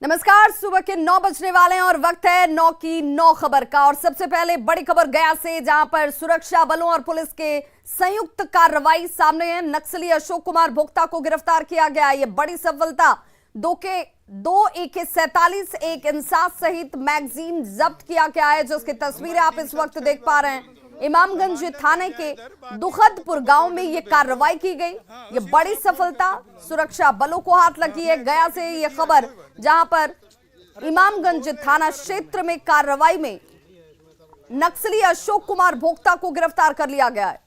नमस्कार, सुबह के 9 बजने वाले हैं और वक्त है 9 की 9 खबर का। और सबसे पहले बड़ी खबर गया से, जहां पर सुरक्षा बलों और पुलिस के संयुक्त कार्रवाई सामने है। नक्सली अशोक कुमार भोक्ता को गिरफ्तार किया गया। ये बड़ी सफलता। दो AK-47, एक इंसास सहित मैगजीन जब्त किया गया है, जिसकी तस्वीरें आप इस वक्त देख पा रहे हैं। इमामगंज थाने के दुखदपुर गांव में ये कार्रवाई की गई। ये बड़ी सफलता सुरक्षा बलों को हाथ लगी है। गया से ये खबर, जहां पर इमामगंज थाना क्षेत्र में कार्रवाई में नक्सली अशोक कुमार भोक्ता को गिरफ्तार कर लिया गया है,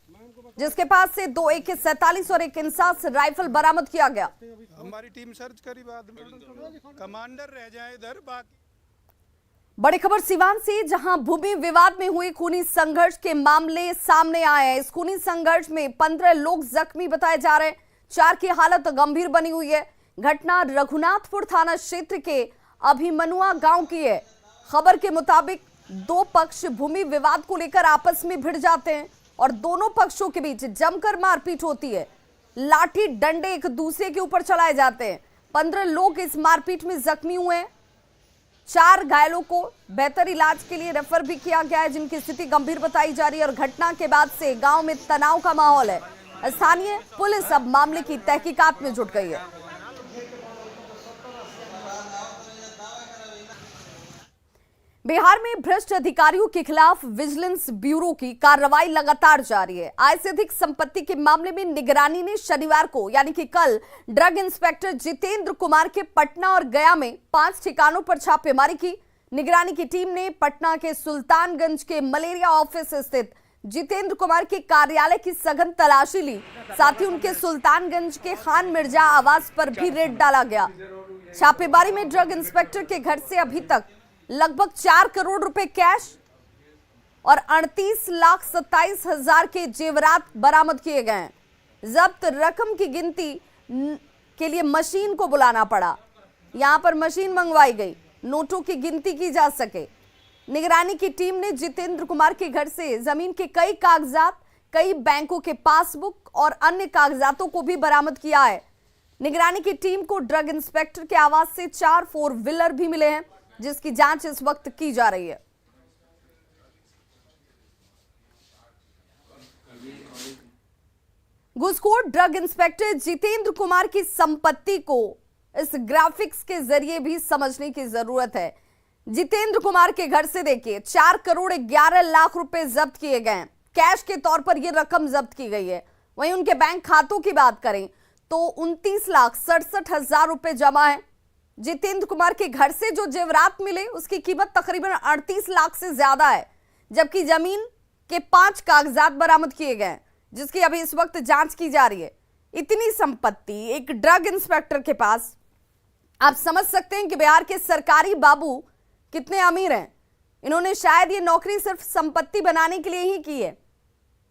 जिसके पास से 2 AK-47 और एक इंसास राइफल बरामद किया गया। हमारी टीम सर्च करी, बाद में कमांडर रह जाए इधर। बाकी बड़ी खबर सीवान से, जहां भूमि विवाद में हुए खूनी संघर्ष के मामले सामने आए हैं। इस खूनी संघर्ष में 15 लोग जख्मी बताए जा रहे हैं। 4 की हालत गंभीर बनी हुई है। घटना रघुनाथपुर थाना क्षेत्र के अभिमनुआ गांव की है। खबर के मुताबिक 2 पक्ष भूमि विवाद को लेकर आपस में भिड़ जाते हैं और दोनों पक्षों के बीच जमकर मारपीट होती है। लाठी डंडे एक दूसरे के ऊपर चलाए जाते हैं। 15 लोग इस मारपीट में जख्मी हुए हैं। 4 घायलों को बेहतर इलाज के लिए रेफर भी किया गया है, जिनकी स्थिति गंभीर बताई जा रही है। और घटना के बाद से गांव में तनाव का माहौल है। स्थानीय पुलिस अब मामले की तहकीकात में जुट गई है। बिहार में भ्रष्ट अधिकारियों के खिलाफ विजिलेंस ब्यूरो की कार्रवाई लगातार जारी है। आय से अधिक संपत्ति के मामले में निगरानी ने शनिवार को, यानी कि कल, ड्रग इंस्पेक्टर जितेंद्र कुमार के पटना और गया में 5 ठिकानों पर छापेमारी की। निगरानी की टीम ने पटना के सुल्तानगंज के मलेरिया ऑफिस स्थित जितेंद्र कुमार के कार्यालय की सघन तलाशी ली। साथ ही उनके सुल्तानगंज के खान मिर्जा आवास पर भी रेड डाला गया। छापेमारी में ड्रग इंस्पेक्टर के घर से अभी तक लगभग 4 करोड़ रुपए कैश और 38,27,000 के जेवरात बरामद किए गए हैं। जब्त रकम की गिनती के लिए मशीन को बुलाना पड़ा। यहां पर मशीन मंगवाई गई, नोटों की गिनती की जा सके। निगरानी की टीम ने जितेंद्र कुमार के घर से जमीन के कई कागजात, कई बैंकों के पासबुक और अन्य कागजातों को भी बरामद किया है। निगरानी की टीम को ड्रग इंस्पेक्टर के आवास से 4 4 व्हीलर भी मिले हैं, जिसकी जांच इस वक्त की जा रही है। घूसखोर ड्रग इंस्पेक्टर जितेंद्र कुमार की संपत्ति को इस ग्राफिक्स के जरिए भी समझने की जरूरत है। जितेंद्र कुमार के घर से देखिए 4 करोड़ 11 लाख रुपए जब्त किए गए हैं। कैश के तौर पर यह रकम जब्त की गई है। वहीं उनके बैंक खातों की बात करें तो 29,67,000 रुपए जमा है। जितेंद्र कुमार के घर से जो जेवरात मिले उसकी कीमत तकरीबन 38 लाख से ज्यादा है, जबकि जमीन के 5 कागजात बरामद किए गए, जिसकी अभी इस वक्त जांच की जा रही है। इतनी संपत्ति एक ड्रग इंस्पेक्टर के पास, आप समझ सकते हैं कि बिहार के सरकारी बाबू कितने अमीर हैं। इन्होंने शायद ये नौकरी सिर्फ संपत्ति बनाने के लिए ही की है,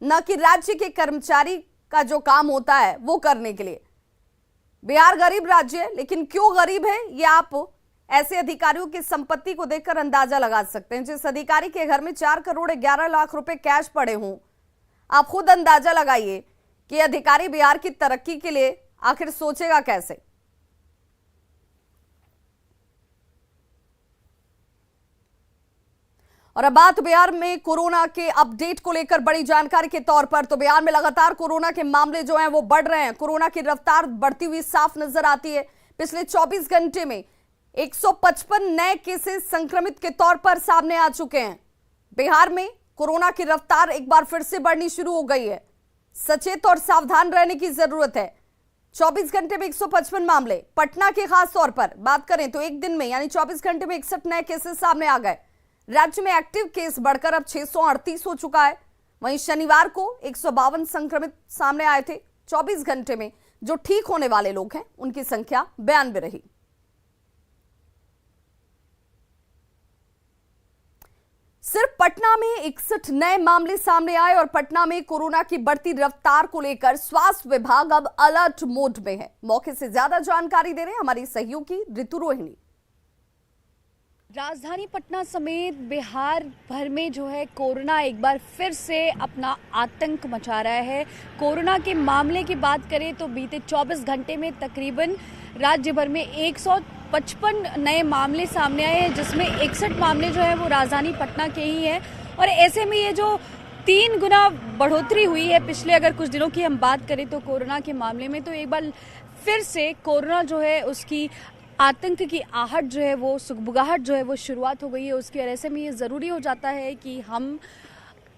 न कि राज्य के कर्मचारी का जो काम होता है वो करने के लिए। बिहार गरीब राज्य है, लेकिन क्यों गरीब है ये आप ऐसे अधिकारियों की संपत्ति को देखकर अंदाजा लगा सकते हैं। जिस अधिकारी के घर में 4 करोड़ 11 लाख रुपए कैश पड़े हों, आप खुद अंदाजा लगाइए कि अधिकारी बिहार की तरक्की के लिए आखिर सोचेगा कैसे। और अब बात बिहार में कोरोना के अपडेट को लेकर बड़ी जानकारी के तौर पर, तो बिहार में लगातार कोरोना के मामले जो हैं वो बढ़ रहे हैं। कोरोना की रफ्तार बढ़ती हुई साफ नजर आती है। पिछले 24 घंटे में 155 नए केसेस संक्रमित के तौर पर सामने आ चुके हैं। बिहार में कोरोना की रफ्तार एक बार फिर से बढ़नी शुरू हो गई है। सचेत और सावधान रहने की जरूरत है। 24 घंटे में 155 मामले। पटना के खास तौर पर बात करें तो एक दिन में यानी 24 घंटे में 61 नए केसेस सामने आ गए। राज्य में एक्टिव केस बढ़कर अब 638 हो चुका है। वहीं शनिवार को 152 संक्रमित सामने आए थे। 24 घंटे में जो ठीक होने वाले लोग हैं उनकी संख्या 92 रही। सिर्फ पटना में 61 नए मामले सामने आए और पटना में कोरोना की बढ़ती रफ्तार को लेकर स्वास्थ्य विभाग अब अलर्ट मोड में है। मौके से ज्यादा जानकारी दे रहे हैं हमारी सहयोगी ऋतु रोहिणी। राजधानी पटना समेत बिहार भर में जो है कोरोना एक बार फिर से अपना आतंक मचा रहा है। कोरोना के मामले की बात करें तो बीते 24 घंटे में तकरीबन राज्य भर में 55 नए मामले सामने आए हैं, जिसमें 61 मामले जो है वो राजधानी पटना के ही हैं। और ऐसे में ये जो 3 गुना बढ़ोतरी हुई है पिछले अगर कुछ दिनों की हम बात करें तो कोरोना के मामले में, तो एक बार फिर से कोरोना जो है उसकी आतंक की आहट जो है वो सुगबुगाहट जो है वो शुरुआत हो गई है उसकी। और ऐसे में ये ज़रूरी हो जाता है कि हम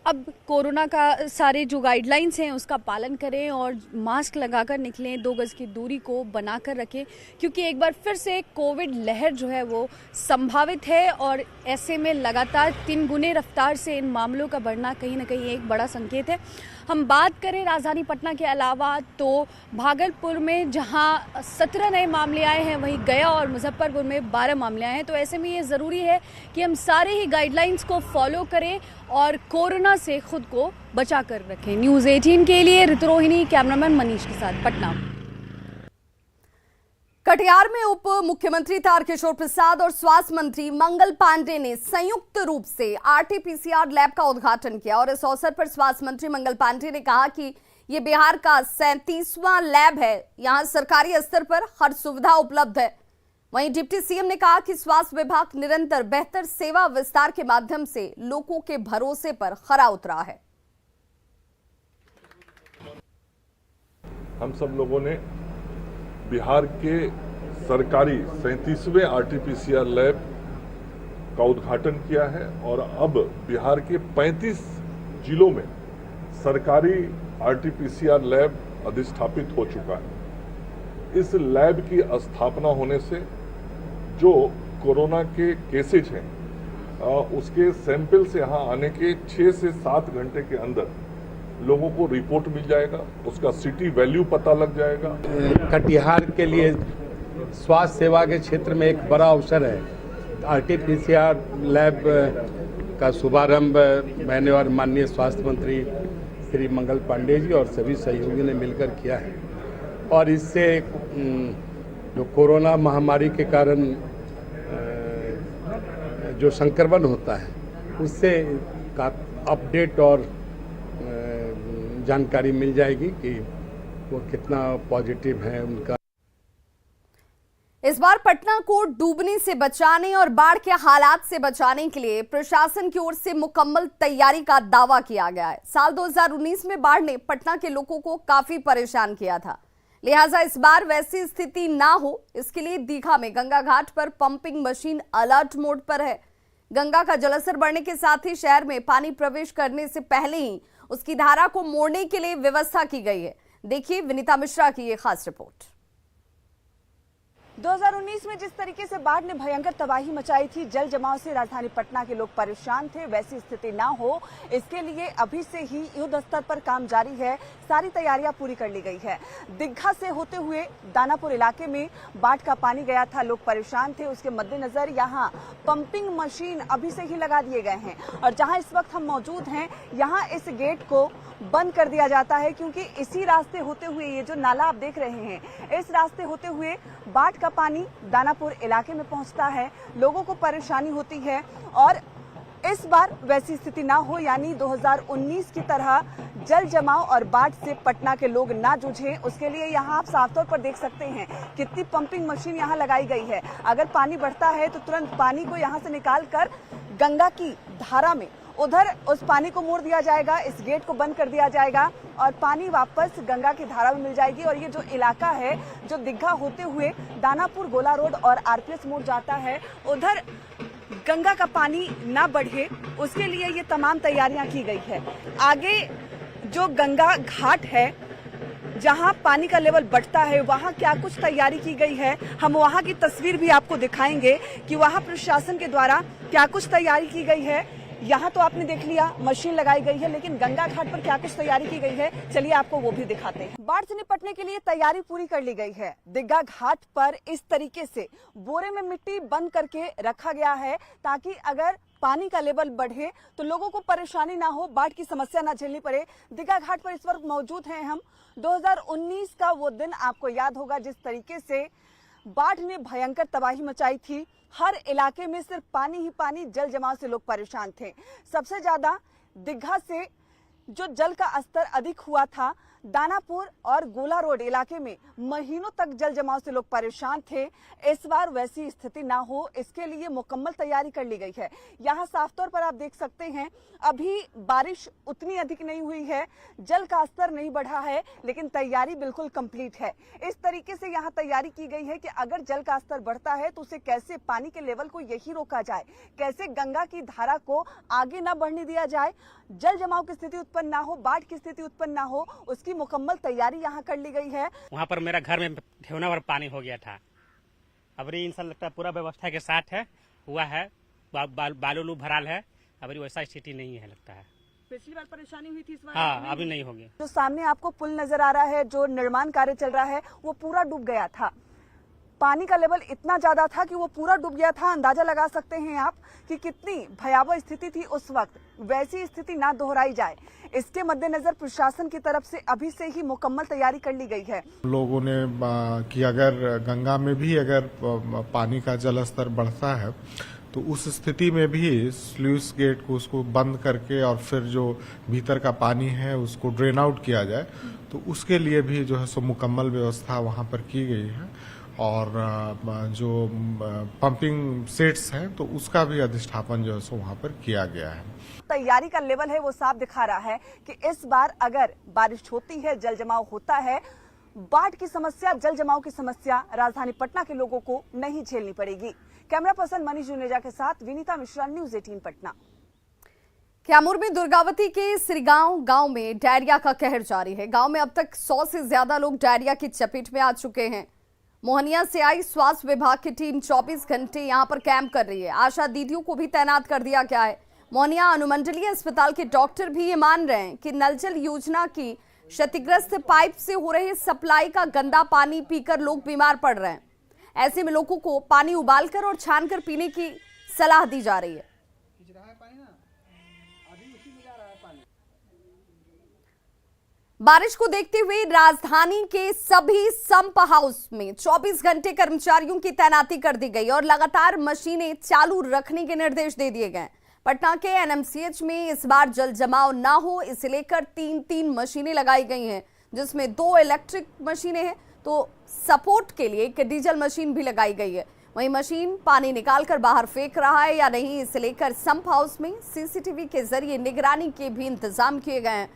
अब कोरोना का सारे जो गाइडलाइंस हैं उसका पालन करें और मास्क लगाकर निकलें, 2 गज की दूरी को बनाकर रखें, क्योंकि एक बार फिर से कोविड लहर जो है वो संभावित है। और ऐसे में लगातार 3 गुने रफ्तार से इन मामलों का बढ़ना कहीं ना कहीं एक बड़ा संकेत है। हम बात करें राजधानी पटना के अलावा तो भागलपुर में जहां 17 नए मामले आए हैं, वहीं गया और मुजफ्फरपुर में 12 मामले आए हैं। तो ऐसे में ये ज़रूरी है कि हम सारे ही गाइडलाइंस को फॉलो करें और कोरोना से खुद को बचा कर रखें। न्यूज़ 18 के लिए ऋतुरोहिणी, कैमरामैन मनीष के साथ पटना। कटिहार में उप मुख्यमंत्री तारकिशोर प्रसाद और स्वास्थ्य मंत्री मंगल पांडे ने संयुक्त रूप से आरटीपीसीआर लैब का उद्घाटन किया। और इस अवसर पर स्वास्थ्य मंत्री मंगल पांडे ने कहा कि ये बिहार का 37वां लैब है, यहां सरकारी स्तर पर हर सुविधा उपलब्ध है। वहीं डिप्टी सीएम ने कहा कि स्वास्थ्य विभाग निरंतर बेहतर सेवा विस्तार के माध्यम से लोगों के भरोसे पर खरा उतरा है। हम सब लोगों ने बिहार के सरकारी 37वें आरटीपीसीआर लैब का उद्घाटन किया है और अब बिहार के 35 जिलों में सरकारी आरटीपीसीआर लैब अधिष्ठापित हो चुका है। इस लैब की स्थापना होने से जो कोरोना के केसेज हैं उसके सैंपल्स यहाँ आने के 6 से 7 घंटे के अंदर लोगों को रिपोर्ट मिल जाएगा, उसका सिटी वैल्यू पता लग जाएगा। कटिहार के लिए स्वास्थ्य सेवा के क्षेत्र में एक बड़ा अवसर है। आरटीपीसीआर लैब का शुभारंभ मैंने और माननीय स्वास्थ्य मंत्री श्री मंगल पांडे जी और सभी सहयोगियों ने मिलकर किया है। और इससे जो कोरोना महामारी के कारण जो संक्रमण होता है उससे का अपडेट और जानकारी मिल जाएगी कि वो कितना पॉजिटिव है उनका। इस बार पटना को डूबने से बचाने और बाढ़ के हालात से बचाने के लिए प्रशासन की ओर से मुकम्मल तैयारी का दावा किया गया है। साल 2019 में बाढ़ ने पटना के लोगों को काफी परेशान किया था, लिहाजा इस बार वैसी स्थिति ना हो इसके लिए दीघा में गंगा घाट पर पंपिंग मशीन अलर्ट मोड पर है। गंगा का जलस्तर बढ़ने के साथ ही शहर में पानी प्रवेश करने से पहले ही उसकी धारा को मोड़ने के लिए व्यवस्था की गई है। देखिए विनीता मिश्रा की ये खास रिपोर्ट। 2019 में जिस तरीके से बाढ़ ने भयंकर तबाही मचाई थी, जल जमाव से राजधानी पटना के लोग परेशान थे, वैसी स्थिति ना हो इसके लिए अभी से ही युद्ध स्तर पर काम जारी है। सारी तैयारियां पूरी कर ली गई है। दीघा से होते हुए दानापुर इलाके में बाढ़ का पानी गया था, लोग परेशान थे। उसके मद्देनजर यहाँ पंपिंग मशीन अभी से ही लगा दिए गए हैं। और जहाँ इस वक्त हम मौजूद हैं, यहाँ इस गेट को बंद कर दिया जाता है, क्योंकि इसी रास्ते होते हुए ये जो नाला आप देख रहे हैं, इस रास्ते होते हुए बाढ़ का पानी दानापुर इलाके में पहुंचता है, लोगों को परेशानी होती है। और इस बार वैसी स्थिति ना हो, यानी 2019 की तरह जल जमाव और बाढ़ से पटना के लोग ना जूझे, उसके लिए यहाँ आप साफ तौर पर देख सकते हैं कितनी पंपिंग मशीन यहाँ लगाई गई है। अगर पानी बढ़ता है तो तुरंत पानी को यहाँ से निकाल कर गंगा की धारा में उधर उस पानी को मोड़ दिया जाएगा, इस गेट को बंद कर दिया जाएगा और पानी वापस गंगा की धारा में मिल जाएगी। और ये जो इलाका है जो दीघा होते हुए दानापुर, गोला रोड और आरपीएस मोड़ जाता है, उधर गंगा का पानी ना बढ़े उसके लिए ये तमाम तैयारियां की गई है। आगे जो गंगा घाट है जहां पानी का लेवल बढ़ता है, वहां क्या कुछ तैयारी की गई है, हम वहां की तस्वीर भी आपको दिखाएंगे कि वहां प्रशासन के द्वारा क्या कुछ तैयारी की गई है। यहाँ तो आपने देख लिया मशीन लगाई गई है, लेकिन गंगा घाट पर क्या कुछ तैयारी की गई है, चलिए आपको वो भी दिखाते हैं। बाढ़ से निपटने के लिए तैयारी पूरी कर ली गई है। दीघा घाट पर इस तरीके से बोरे में मिट्टी बंद करके रखा गया है ताकि अगर पानी का लेवल बढ़े तो लोगों को परेशानी ना हो, बाढ़ की समस्या ना झेलनी पड़े। दीघा घाट पर इस वक्त मौजूद हैं हम। 2019 का वो दिन आपको याद होगा जिस तरीके से बाढ़ ने भयंकर तबाही मचाई थी। हर इलाके में सिर्फ पानी ही पानी, जल जमाव से लोग परेशान थे। सबसे ज्यादा दीघा से जो जल का स्तर अधिक हुआ था, दानापुर और गोला रोड इलाके में महीनों तक जल जमाव से लोग परेशान थे। इस बार वैसी स्थिति ना हो, इसके लिए मुकम्मल तैयारी कर ली गई है। यहाँ साफ तौर पर आप देख सकते हैं, अभी बारिश उतनी अधिक नहीं हुई है, जल का स्तर नहीं बढ़ा है, लेकिन तैयारी बिल्कुल कंप्लीट है। इस तरीके से यहाँ तैयारी की गई है कि अगर जल का स्तर बढ़ता है तो उसे कैसे पानी के लेवल को यही रोका जाए, कैसे गंगा की धारा को आगे ना बढ़ने दिया जाए, जल जमाव की स्थिति उत्पन्न ना हो, बाढ़ की स्थिति उत्पन्न ना हो, उसकी मुकम्मल तैयारी यहाँ कर ली गई है। वहाँ पर मेरा घर में ठेवना भर पानी हो गया था। अब इंसान लगता है पूरा व्यवस्था के साथ है, हुआ है, बालू भराल है। अब वैसा स्थिति नहीं है, लगता है पिछली बार परेशानी हुई थी, इस बार हाँ अभी नहीं होगी। जो सामने आपको पुल नजर आ रहा है, जो निर्माण कार्य चल रहा है, वो पूरा डूब गया था। पानी का लेवल इतना ज्यादा था कि वो पूरा डूब गया था। अंदाजा लगा सकते हैं आप कि कितनी भयावह स्थिति थी उस वक्त। वैसी स्थिति ना दोहराई जाए, इसके मद्देनजर प्रशासन की तरफ से अभी से ही मुकम्मल तैयारी कर ली गई है। लोगों ने कि अगर गंगा में भी अगर पानी का जल स्तर बढ़ता है तो उस स्थिति में भी स्लूइस गेट को उसको बंद करके और फिर जो भीतर का पानी है उसको ड्रेन आउट किया जाए, तो उसके लिए भी जो है सो मुकम्मल व्यवस्था वहां पर की गई है। और जो पंपिंग सेट्स हैं तो उसका भी अधिष्ठापन जो है सो वहां पर किया गया है। तैयारी का लेवल है वो साफ दिखा रहा है कि इस बार अगर बारिश होती है, जल जमाव होता है, बाढ़ की समस्या, जल जमाव की समस्या राजधानी पटना के लोगों को नहीं झेलनी पड़ेगी। कैमरा पर्सन मनीष जुनेजा के साथ विनीता मिश्रा, न्यूज़ 18 पटना। कैमूर में दुर्गावती के श्रीगांव गांव में डायरिया का कहर जारी है। गांव में अब तक 100 से ज्यादा लोग डायरिया की चपेट में आ चुके हैं। मोहनिया से आई स्वास्थ्य विभाग की टीम 24 घंटे यहां पर कैंप कर रही है। आशा दीदियों को भी तैनात कर दिया गया है। मोहनिया अनुमंडलीय अस्पताल के डॉक्टर भी ये मान रहे हैं कि नल जल योजना की क्षतिग्रस्त पाइप से हो रहे सप्लाई का गंदा पानी पीकर लोग बीमार पड़ रहे हैं। ऐसे में लोगों को पानी उबालकर और छानकर पीने की सलाह दी जा रही है। बारिश को देखते हुए राजधानी के सभी संप हाउस में 24 घंटे कर्मचारियों की तैनाती कर दी गई और लगातार मशीनें चालू रखने के निर्देश दे दिए गए। पटना के एनएमसीएच में इस बार जल जमाव ना हो, इसे लेकर 3 मशीनें लगाई गई हैं, जिसमें 2 इलेक्ट्रिक मशीनें हैं तो सपोर्ट के लिए एक डीजल मशीन भी लगाई गई है। वहीं मशीन पानी निकालकर बाहर फेंक रहा है या नहीं, इसे लेकर संप हाउस में सीसीटीवी के जरिए निगरानी के भी इंतजाम किए गए हैं।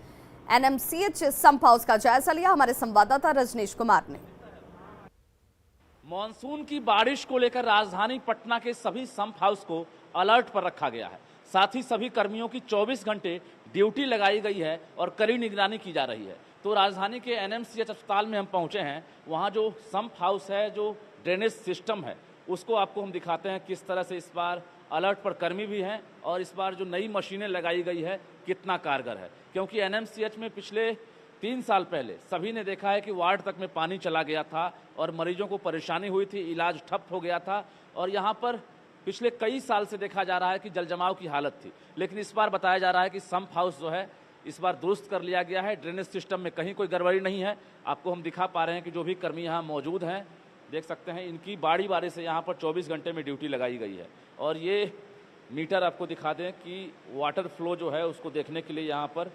एनएमसीएच संप हाउस का जायजा लिया हमारे संवाददाता रजनीश कुमार ने। मॉनसून की बारिश को लेकर राजधानी पटना के सभी संप हाउस को अलर्ट पर रखा गया है। साथ ही सभी कर्मियों की 24 घंटे ड्यूटी लगाई गई है और कड़ी निगरानी की जा रही है। तो राजधानी के एनएमसीएच अस्पताल में हम पहुंचे हैं। वहां जो संप हाउस है, जो ड्रेनेज सिस्टम है, उसको आपको हम दिखाते हैं किस तरह से इस बार अलर्ट पर कर्मी भी हैं और इस बार जो नई मशीनें लगाई गई है कितना कारगर है। क्योंकि एनएमसीएच में पिछले 3 साल पहले सभी ने देखा है कि वार्ड तक में पानी चला गया था और मरीजों को परेशानी हुई थी, इलाज ठप हो गया था और यहाँ पर पिछले कई साल से देखा जा रहा है कि जल जमाव की हालत थी। लेकिन इस बार बताया जा रहा है कि संप हाउस जो है इस बार दुरुस्त कर लिया गया है। ड्रेनेज सिस्टम में कहीं कोई गड़बड़ी नहीं है। आपको हम दिखा पा रहे हैं कि जो भी कर्मी यहाँ मौजूद हैं, देख सकते हैं इनकी बारी बारी से यहाँ पर 24 घंटे में ड्यूटी लगाई गई है। और ये मीटर आपको दिखा दें कि वाटर फ्लो जो है उसको देखने के लिए यहाँ पर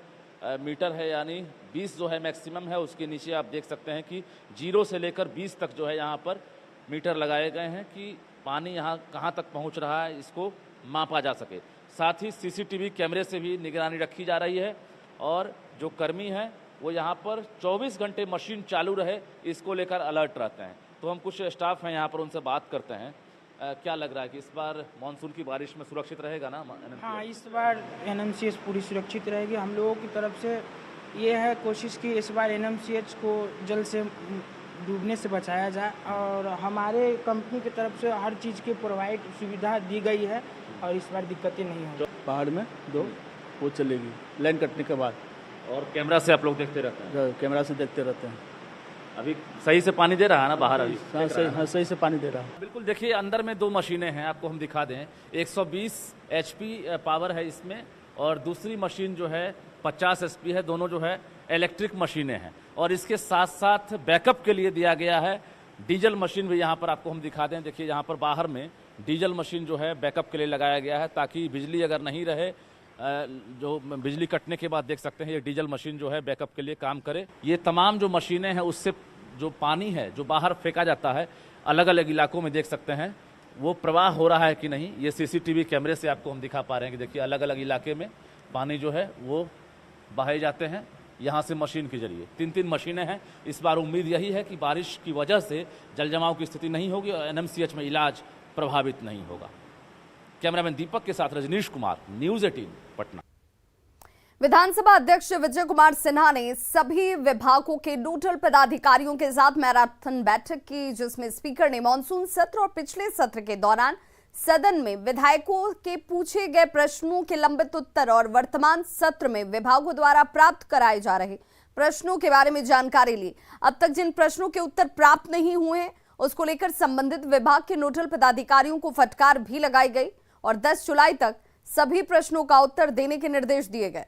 मीटर है, यानी 20 जो है मैक्सिमम है। उसके नीचे आप देख सकते हैं कि 0 से लेकर 20 तक जो है यहाँ पर मीटर लगाए गए हैं कि पानी यहाँ कहाँ तक पहुँच रहा है, इसको मापा जा सके। साथ ही सीसीटीवी कैमरे से भी निगरानी रखी जा रही है और जो कर्मी हैं वो यहाँ पर 24 घंटे मशीन चालू रहे इसको लेकर अलर्ट रहते हैं। तो हम कुछ स्टाफ हैं यहाँ पर, उनसे बात करते हैं। क्या लग रहा है कि इस बार मानसून की बारिश में सुरक्षित रहेगा ना? हाँ, इस बार एनएमसीएच पूरी सुरक्षित रहेगी। हम लोगों की तरफ से ये है कोशिश कि इस बार एनएमसीएच को जल से डूबने से बचाया जाए और हमारे कंपनी की तरफ से हर चीज़ की प्रोवाइड सुविधा दी गई है और इस बार दिक्कतें नहीं होंगी। पहाड़ में 2 वो चलेगी लाइन कटने के बाद। और कैमरा से आप लोग देखते रहते हैं? कैमरा से देखते रहते हैं। अभी सही से पानी दे रहा है ना बाहर? अभी सही से पानी दे रहा है। बिल्कुल। देखिए अंदर में 2 मशीनें हैं, आपको हम दिखा दें। 120 HP पावर है इसमें और दूसरी मशीन जो है 50 HP है। दोनों जो है इलेक्ट्रिक मशीनें हैं और इसके साथ साथ बैकअप के लिए दिया गया है डीजल मशीन भी। यहाँ पर आपको हम दिखा दें, देखिए यहाँ पर बाहर में डीजल मशीन जो है बैकअप के लिए लगाया गया है ताकि बिजली अगर नहीं रहे जो बिजली कटने के बाद देख सकते हैं ये डीजल मशीन जो है बैकअप के लिए काम करे। ये तमाम जो मशीनें हैं उससे जो पानी है जो बाहर फेंका जाता है अलग अलग इलाकों में देख सकते हैं वो प्रवाह हो रहा है कि नहीं, ये सीसीटीवी कैमरे से आपको हम दिखा पा रहे हैं कि देखिए अलग अलग इलाके में पानी जो है वो बहाए जाते हैं यहाँ से मशीन के जरिए। 3-3 मशीनें हैं। इस बार उम्मीद यही है कि बारिश की वजह से जल जमाव की स्थिति नहीं होगी और एनएमसीएच में इलाज प्रभावित नहीं होगा। कैमरामैन दीपक के साथ रजनीश कुमार, न्यूज़ 18 पटना। विधानसभा अध्यक्ष विजय कुमार सिन्हा ने सभी विभागों के नोडल पदाधिकारियों के साथ मैराथन बैठक की, जिसमें स्पीकर ने मानसून सत्र और पिछले सत्र के दौरान सदन में विधायकों के पूछे गए प्रश्नों के लंबित उत्तर और वर्तमान सत्र में विभागों द्वारा प्राप्त कराए जा रहे प्रश्नों के बारे में जानकारी ली। अब तक जिन प्रश्नों के उत्तर प्राप्त नहीं हुए हैं उसको लेकर संबंधित विभाग के नोडल पदाधिकारियों को फटकार भी लगाई गई और 10 जुलाई तक सभी प्रश्नों का उत्तर देने के निर्देश दिए गए।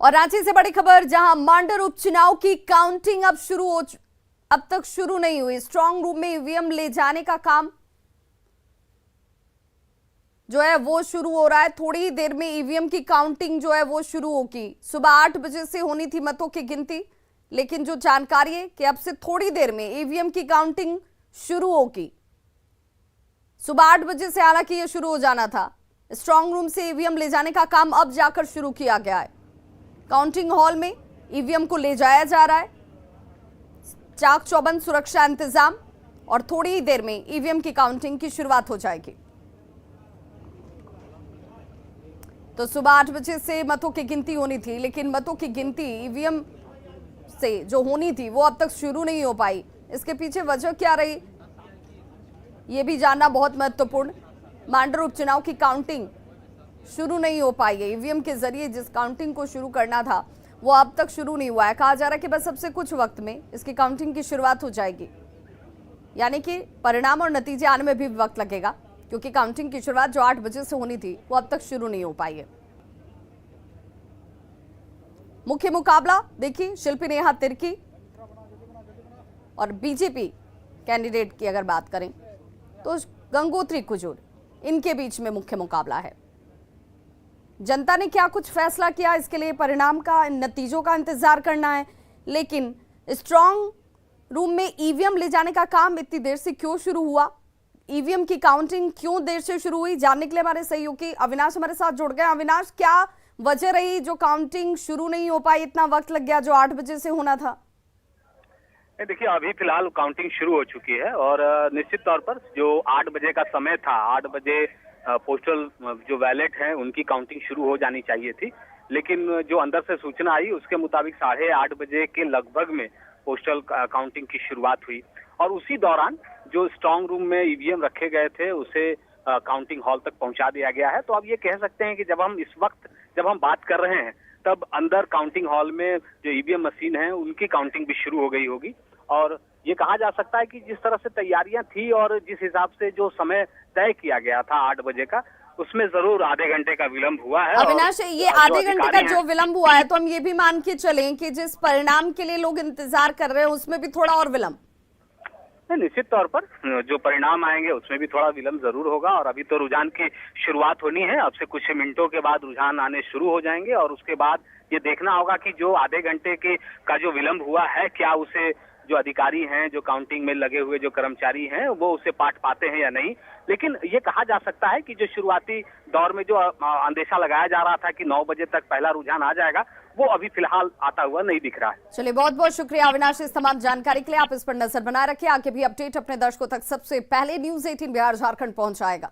और रांची से बड़ी खबर, जहां मांडर उपचुनाव की काउंटिंग अब तक शुरू नहीं हुई। स्ट्रांग रूम में ईवीएम ले जाने का काम जो है वो शुरू हो रहा है। थोड़ी ही देर में ईवीएम की काउंटिंग जो है वो शुरू होगी। सुबह 8 बजे से होनी थी मतों की गिनती, लेकिन जो जानकारी है कि अब से थोड़ी देर में ईवीएम की काउंटिंग शुरू होगी। सुबह 8 बजे से हालांकि ये शुरू हो जाना था। स्ट्रांग रूम से ईवीएम ले जाने का काम अब जाकर शुरू किया गया है। काउंटिंग हॉल में ईवीएम को ले जाया जा रहा है। चाक चौबंद सुरक्षा इंतजाम और थोड़ी ही देर में ईवीएम की काउंटिंग की शुरुआत हो जाएगी। तो सुबह 8 बजे से मतों की गिनती होनी थी, लेकिन मतों की गिनती ईवीएम से जो होनी थी वो अब तक शुरू नहीं हो पाई। इसके पीछे वजह क्या रही ये भी जानना बहुत महत्वपूर्ण। मांडर उपचुनाव की काउंटिंग शुरू नहीं हो पाई है। ईवीएम के जरिए जिस काउंटिंग को शुरू करना था वो अब तक शुरू नहीं हुआ है। कहा जा रहा है कि बस सबसे कुछ वक्त में इसकी काउंटिंग की शुरुआत हो जाएगी, यानी कि परिणाम और नतीजे आने में भी वक्त लगेगा, क्योंकि काउंटिंग की शुरुआत जो 8 बजे से होनी थी वो अब तक शुरू नहीं हो पाई है। मुख्य मुकाबला देखिए, शिल्पी नेहा तिर्की और बीजेपी कैंडिडेट की अगर बात करें तो गंगोत्री कुजूर, इनके बीच में मुख्य मुकाबला है। जनता ने क्या कुछ फैसला किया इसके लिए परिणाम का, नतीजों का इंतजार करना है। लेकिन स्ट्रांग रूम में ईवीएम ले जाने का काम इतनी देर से क्यों शुरू हुआ, ईवीएम की काउंटिंग क्यों देर से शुरू हुई, जानने के लिए हमारे सहयोगी अविनाश हमारे साथ जुड़ गए। अविनाश, क्या वजह रही जो काउंटिंग शुरू नहीं हो पाई, इतना वक्त लग गया जो 8 बजे से होना था? देखिए, अभी फिलहाल काउंटिंग शुरू हो चुकी है और निश्चित तौर पर जो 8 बजे का समय था, 8 बजे पोस्टल जो बैलेट हैं उनकी काउंटिंग शुरू हो जानी चाहिए थी, लेकिन जो अंदर से सूचना आई उसके मुताबिक 8:30 बजे के लगभग में पोस्टल काउंटिंग की शुरुआत हुई और उसी दौरान जो स्ट्रांग रूम में ईवीएम रखे गए थे उसे काउंटिंग हॉल तक पहुंचा दिया गया है। तो अब ये कह सकते हैं कि जब हम बात कर रहे हैं तब अंदर काउंटिंग हॉल में जो ईवीएम मशीन है उनकी काउंटिंग भी शुरू हो गई होगी और ये कहा जा सकता है कि जिस तरह से तैयारियां थी और जिस हिसाब से जो समय तय किया गया था 8 बजे का, उसमें जरूर आधे घंटे का विलंब हुआ है। अविनाश, ये आधे घंटे का जो विलंब हुआ है तो हम ये भी मान के चलें कि जिस परिणाम के लिए लोग इंतजार कर रहे हैं उसमें भी थोड़ा और विलंब? निश्चित तौर पर जो परिणाम आएंगे उसमें भी थोड़ा विलंब जरूर होगा और अभी तो रुझान की शुरुआत होनी है। अब से कुछ मिनटों के बाद रुझान आने शुरू हो जाएंगे और उसके बाद ये देखना होगा कि जो आधे घंटे का जो विलंब हुआ है, क्या उसे जो अधिकारी हैं, जो काउंटिंग में लगे हुए जो कर्मचारी हैं, वो उसे पाट पाते हैं या नहीं। लेकिन ये कहा जा सकता है कि जो शुरुआती दौर में जो अंदेशा लगाया जा रहा था कि 9 बजे तक पहला रुझान आ जाएगा, वो अभी फिलहाल आता हुआ नहीं दिख रहा है। चलिए, बहुत बहुत शुक्रिया अविनाश इस तमाम जानकारी के लिए। आप इस पर नजर बनाए रखिए, आगे भी अपडेट अपने दर्शकों तक सबसे पहले न्यूज़ 18 बिहार झारखंड पहुंचाएगा।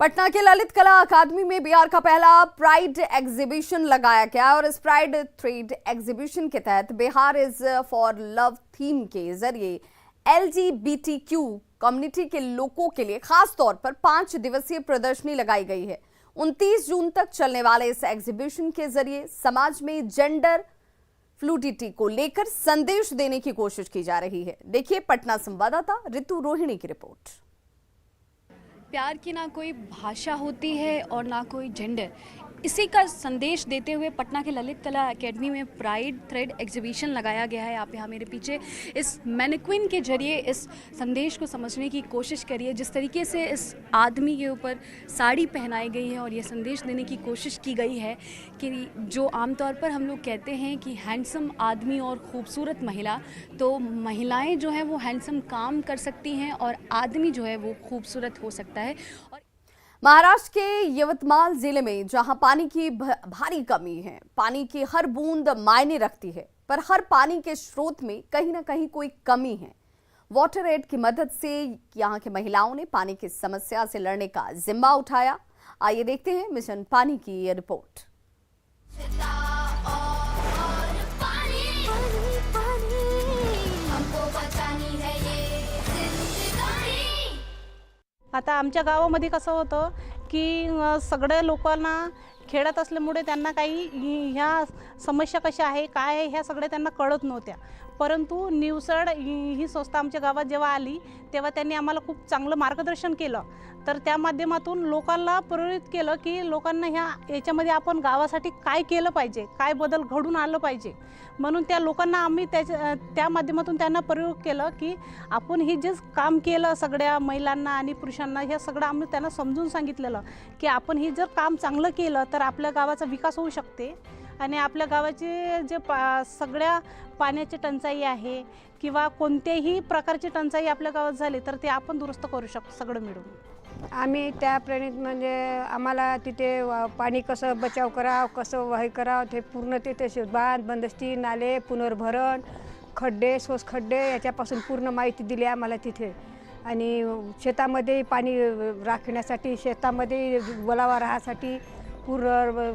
पटना के ललित कला अकादमी में बिहार का पहला प्राइड एग्जीबिशन लगाया गया और इस प्राइड ट्रेड एग्जीबिशन के तहत Bihar is for love theme के जरिए LGBTQ कम्युनिटी के लोगों के लिए खास तौर पर 5 दिवसीय प्रदर्शनी लगाई गई है। 29 जून तक चलने वाले इस एग्जीबिशन के जरिए समाज में जेंडर फ्लूडिटी को लेकर संदेश देने की कोशिश की जा रही है। देखिए पटना संवाददाता ऋतु रोहिणी की रिपोर्ट। प्यार की ना कोई भाषा होती है और ना कोई जेंडर, इसी का संदेश देते हुए पटना के ललित कला एकेडमी में प्राइड थ्रेड एग्जीबिशन लगाया गया है। आप यहाँ मेरे पीछे इस मैनिक्विन के जरिए इस संदेश को समझने की कोशिश करिए, जिस तरीके से इस आदमी के ऊपर साड़ी पहनाई गई है और ये संदेश देने की कोशिश की गई है कि जो आमतौर पर हम लोग कहते हैं कि हैंडसम आदमी और खूबसूरत महिला, तो महिलाएं जो हैं वो हैंडसम काम कर सकती हैं और आदमी जो है वो खूबसूरत हो सकता है। और महाराष्ट्र के यवतमाल जिले में जहां पानी की भारी कमी है, पानी की हर बूंद मायने रखती है, पर हर पानी के स्रोत में कहीं ना कहीं कोई कमी है। वाटर एड की मदद से यहां की महिलाओं ने पानी की समस्या से लड़ने का जिम्मा उठाया। आइए देखते हैं मिशन पानी की ये रिपोर्ट। आता आमच्या गावामध्ये कसं होतं की सगळ्या लोकांना खेळत असल्यामुळे त्यांना काही ह्या समस्या कशा आहे काय आहे ह्या सगळ्या त्यांना कळत नव्हत्या, परंतु निवसड ही संस्था आमच्या गावात जेव्हा आली तेव्हा त्यांनी आम्हाला खूप चांगलं मार्गदर्शन केलं। तर त्या माध्यमातून लोकांना प्रेरित केलं की लोकांना याच्यामध्ये आपण गावासाठी काय केलं पाहिजे, काय बदल घडून आलं पाहिजे, म्हणून त्या लोकांना आम्ही त्या माध्यमातून त्यांना प्रेरित केलं की आपण हे जे काम केलं सगळ्या महिलांना आणि पुरुषांना हे सगळं आम्ही त्यांना समजून सांगितलेलं की आपण हे जर काम चांगलं केलं तर आपल्या गावाचा विकास होऊ शकते आणि आपल्या गावाचे जे सगळ्या पाण्याची टंचाई आहे किंवा कोणत्याही प्रकारची टंचाई आपल्या गावात झाली तर ते आपण दुरुस्त करू शकतो सगळं मिळून। आम्ही त्या प्रेरित म्हणजे आम्हाला तिथे पाणी कसं बचाव करावं, कसं वाही करावं ते पूर्ण तिथे बांध बंदस्ती नाले पुनर्भरण खड्डे सोस खड्डे याच्यापासून पूर्ण माहिती दिली आम्हाला तिथे। आणि शेतामध्ये पाणी राखण्यासाठी शेतामध्ये वलावा राहण्यासाठी पूर्ण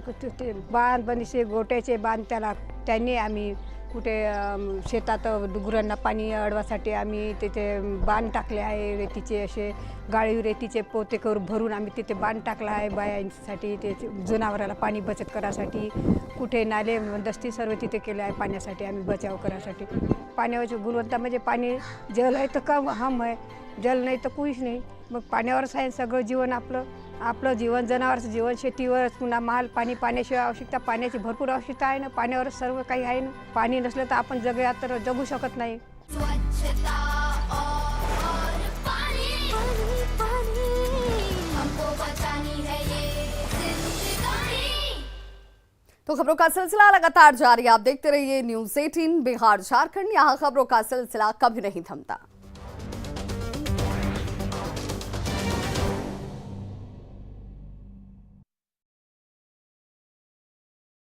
बांध बंदिशे गोट्याचे बांध त्यांनी आम्ही कुठे शेतात गुरांना पाणी अडवासाठी आम्ही तिथे बांध टाकले आहे। रेतीचे असे गाळीव रेतीचे पोते करून भरून आम्ही तिथे बांध टाकला आहे बायांसाठी, ते जनावराला पाणी बचत करायसाठी। कुठे नाले दस्ती सर्व तिथे केले आहे पाण्यासाठी आम्ही बचाव करायसाठी। पाण्याची गुणवत्ता म्हणजे पाणी जल आहे तर का हम आहे, जल नाही तर कुछ नाही। मग पाण्यावरच आहे सगळं जीवन आपलं जीवन, जनावरचं जीवन शेतीवरच, पुन्हा माल पाणी पाण्याशिवाय आवश्यकता, पाण्याची भरपूर आवश्यकता आहे ना, पाण्यावरच सर्व काही आहे ना। पाणी नसलं तर आपण तर जगू शकत नाही। तो खबरों का सिलसिला लगातार जारी, आप देखते रहिए न्यूज़ 18 बिहार झारखंड। यहाँ खबरों का सिलसिला कभी नहीं थमता।